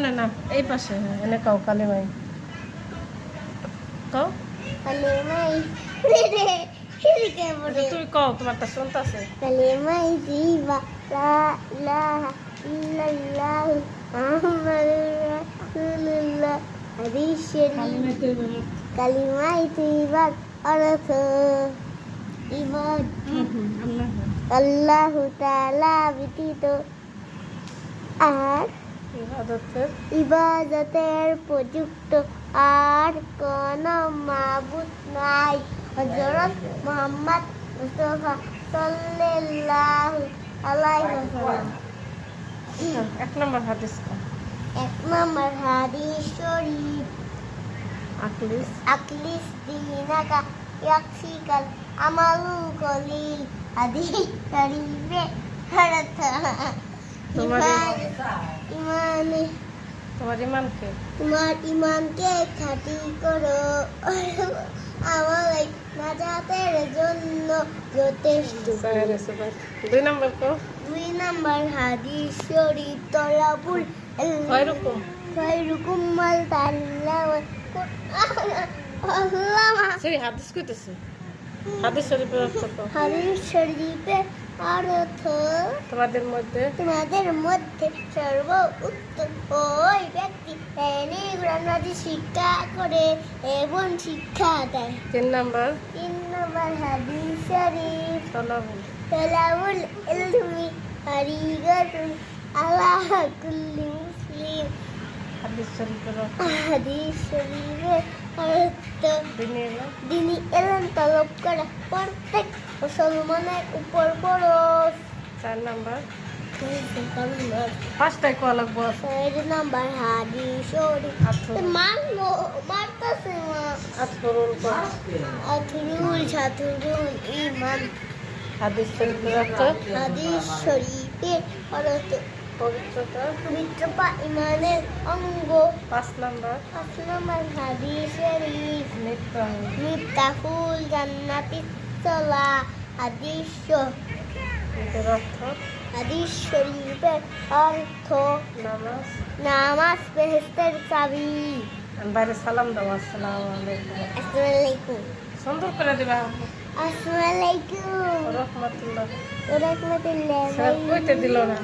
এখানে না, এই পাশে। হ্যাঁ, এনে কাও কালিমাই কাও। কালিমাই তুমি কাও, তোমারটা শুনতাছে। কালিমাই জিবা লা ইলাহা ইল্লাল্লাহ মুহাম্মাদুর রাসূলুল্লাহ হাদিস শরীফ কালিমাই জিবা অর্থ ইবাদ আল্লাহ তাআলা ব্যতীত আর ইবাদতের প্রযুক্ত আর কোন মাবুদ নাই। হযরত মুহাম্মদ মুস্তাফা সাল্লাল্লাহু আলাইহি ওয়াসাল্লাম। এক নম্বর হাদিস এক নম্বর হাদিস শরীফ আকলিস আকলিস দিনাকা ইয়াকফিকাল আমালু কলিল হাদিস শরীফে অর্থ তোমার ইমানে তোমার ইমানকে তোমার ইমানকে খাঁটি করো আমার নাজাতের জন্য যথেষ্ট। 2 নম্বর কো। 2 নম্বর হাদিস শরীফ তলাবুল খয়রুকুম মাল তাআল্লামা আল্লামা। সেই হাদিস কইতেছে, হাদিস শরীফের অর্থ কো। হাদিস শরীফের অর্থ তোমাদের মধ্যে সর্বোত্তম ওই ব্যক্তি যিনি কোরআন শিক্ষা করে এবং শিক্ষা দেয়। 3 নম্বর 3 নম্বর হাদিস শরীফ তালাবুল ইলমি ফারিদাতুন আলা কুল্লি মুসলিম। হাদিস শরীফের অর্থ হাদিস শরীফের অর্থ দিনী এলেন তলব করা প্রত্যেক মুসলমানের উপর ফরজ। 4 নম্বর 5টাই কো লাগবো। 4 নম্বর হাদিস শরীফ মারলো মারতাছে মা আতরুল কো। ছাত্রুল ঈমান। হাদিস শরীফের অর্থ হাদিস শরীফের অর্থ পবিত্রতা ইমানের অঙ্গ। 5 নম্বর 5 নম্বর হাদিস শরীফ মিফতাহুল জান্নাতি সালাহ। হাদিস শরীফের অর্থ হাদিস শরীফের অর্থ নামাজ নামাজ বেহেশতের চাবি। বাইরে সালাম দাও। আসসালামু আলাইকুম। আসসালামু আলাইকুম। সুন্দর করে দিবা। আসসালামু আলাইকুম রহমতুল্লাহ। ওয়া রাহমাতুল্লাহ। স্যার কইতে দিল না।